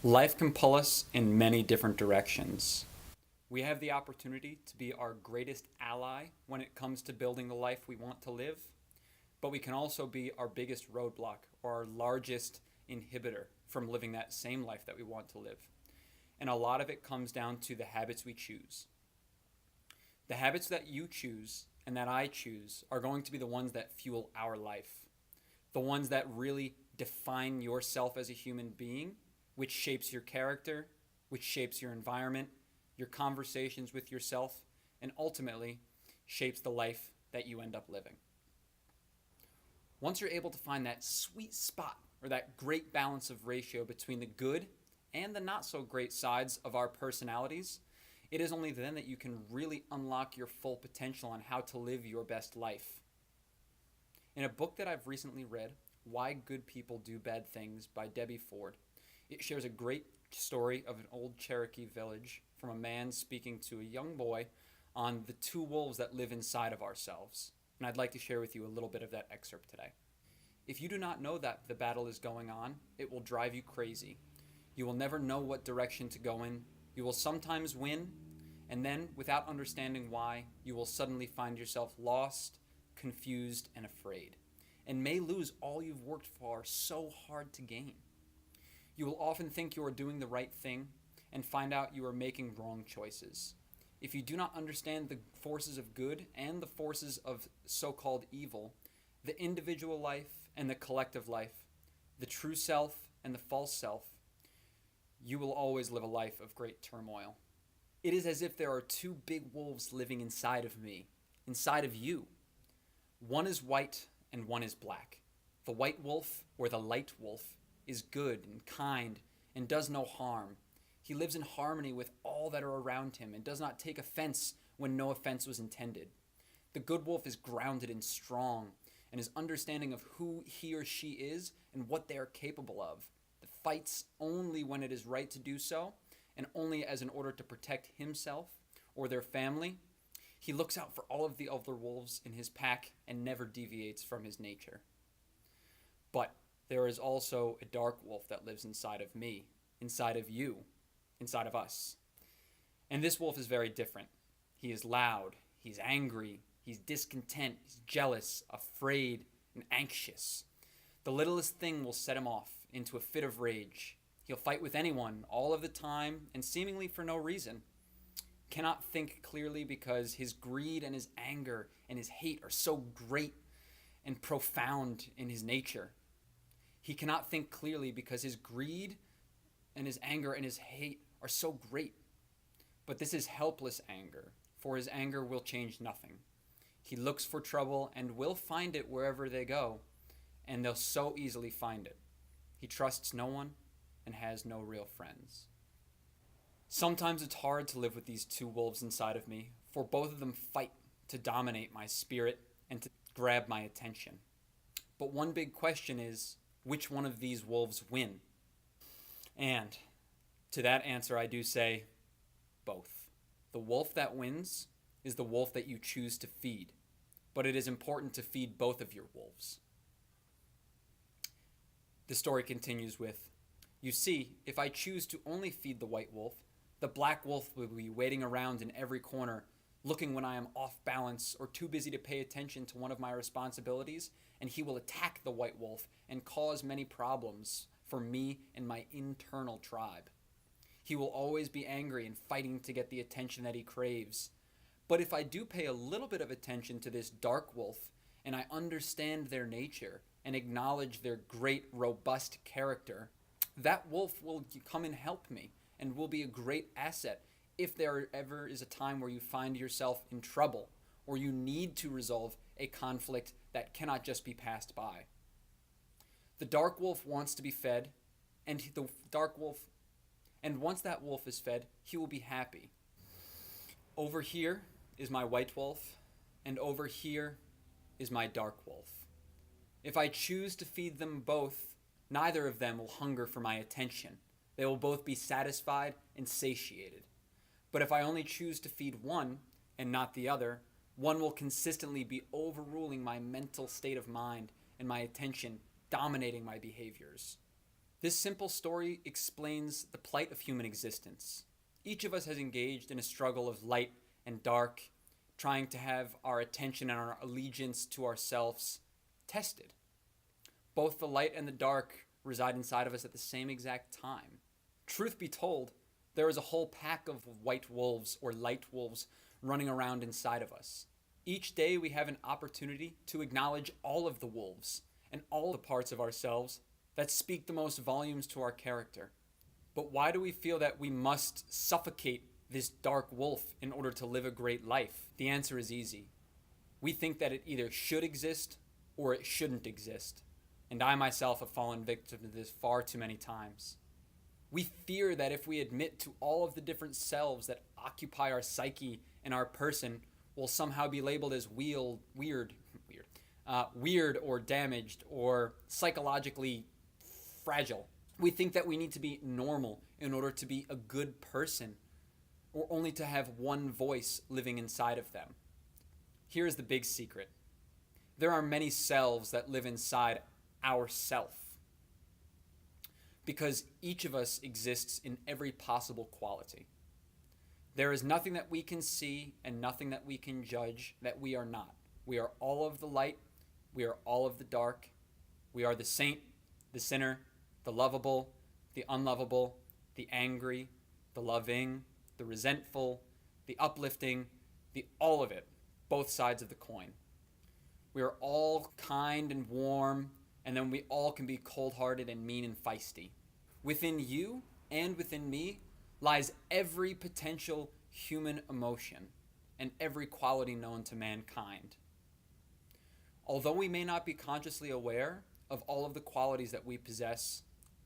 Life can pull us in many different directions. We have the opportunity to be our greatest ally when it comes to building the life we want to live, but we can also be our biggest roadblock or our largest inhibitor from living that same life that we want to live. And a lot of it comes down to the habits we choose. The habits that you choose and that I choose are going to be the ones that fuel our life, the ones that really define yourself as a human being, which shapes your character, which shapes your environment, your conversations with yourself, and ultimately shapes the life that you end up living. Once you're able to find that sweet spot or that great balance of ratio between the good and the not so great sides of our personalities, it is only then that you can really unlock your full potential on how to live your best life. In a book that I've recently read, Why Good People Do Bad Things by Debbie Ford, it shares a great story of an old Cherokee village from a man speaking to a young boy on the two wolves that live inside of ourselves. And I'd like to share with you a little bit of that excerpt today. If you do not know that the battle is going on, it will drive you crazy. You will never know what direction to go in. You will sometimes win, and then, without understanding why, you will suddenly find yourself lost, confused, and afraid, and may lose all you've worked for so hard to gain. You will often think you are doing the right thing and find out you are making wrong choices. If you do not understand the forces of good and the forces of so-called evil, the individual life and the collective life, the true self and the false self, you will always live a life of great turmoil. It is as if there are two big wolves living inside of me, inside of you. One is white and one is black. The white wolf, or the light wolf, is good and kind and does no harm. He lives in harmony with all that are around him and does not take offense when no offense was intended. The good wolf is grounded and strong and is understanding of who he or she is and what they are capable of. That fights only when it is right to do so and only as in order to protect himself or their family. He looks out for all of the other wolves in his pack and never deviates from his nature. But there is also a dark wolf that lives inside of me, inside of you, inside of us. And this wolf is very different. He is loud, he's angry, he's discontent, he's jealous, afraid, and anxious. The littlest thing will set him off into a fit of rage. He'll fight with anyone all of the time and seemingly for no reason. Cannot think clearly because his greed and his anger and his hate are so great and profound in his nature. He cannot think clearly because his greed and his anger and his hate are so great. But this is helpless anger, for his anger will change nothing. He looks for trouble and will find it wherever they go, and they'll so easily find it. He trusts no one and has no real friends. Sometimes it's hard to live with these two wolves inside of me, for both of them fight to dominate my spirit and to grab my attention. But one big question is, which one of these wolves win? And to that answer I do say, both. The wolf that wins is the wolf that you choose to feed, but it is important to feed both of your wolves. The story continues with, you see, if I choose to only feed the white wolf, the black wolf will be waiting around in every corner, looking when I am off balance or too busy to pay attention to one of my responsibilities, and he will attack the white wolf and cause many problems for me and my internal tribe. He will always be angry and fighting to get the attention that he craves. But if I do pay a little bit of attention to this dark wolf, and I understand their nature and acknowledge their great, robust character, that wolf will come and help me and will be a great asset if there ever is a time where you find yourself in trouble or you need to resolve a conflict that cannot just be passed by. The dark wolf wants to be fed, and once that wolf is fed, he will be happy. Over here is my white wolf, and over here is my dark wolf. If I choose to feed them both, neither of them will hunger for my attention. They will both be satisfied and satiated. But if I only choose to feed one and not the other, one will consistently be overruling my mental state of mind and my attention, dominating my behaviors. This simple story explains the plight of human existence. Each of us has engaged in a struggle of light and dark, trying to have our attention and our allegiance to ourselves tested. Both the light and the dark reside inside of us at the same exact time. Truth be told, there is a whole pack of white wolves or light wolves running around inside of us. Each day we have an opportunity to acknowledge all of the wolves and all the parts of ourselves that speak the most volumes to our character. But why do we feel that we must suffocate this dark wolf in order to live a great life? The answer is easy. We think that it either should exist or it shouldn't exist. And I myself have fallen victim to this far too many times. We fear that if we admit to all of the different selves that occupy our psyche and our person, we'll somehow be labeled as weird or damaged or psychologically fragile. We think that we need to be normal in order to be a good person, or only to have one voice living inside of them. Here's the big secret. There are many selves that live inside our self, because each of us exists in every possible quality. There is nothing that we can see and nothing that we can judge that we are not. We are all of the light. We are all of the dark. We are the saint, the sinner, the lovable, the unlovable, the angry, the loving, the resentful, the uplifting, the all of it, both sides of the coin. We are all kind and warm, and then we all can be cold-hearted and mean and feisty. Within you and within me lies every potential human emotion and every quality known to mankind. Although we may not be consciously aware of all of the qualities that we possess,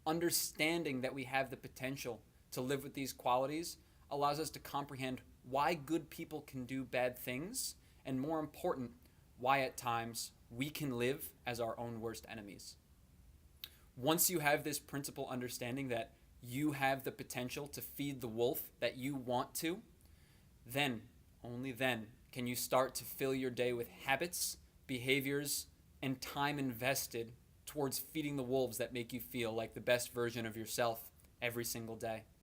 understanding that we have the potential to live with these qualities allows us to comprehend why good people can do bad things, and more important, why at times we can live as our own worst enemies. Once you have this principal understanding that you have the potential to feed the wolf that you want to, then, only then, can you start to fill your day with habits, behaviors, and time invested towards feeding the wolves that make you feel like the best version of yourself every single day.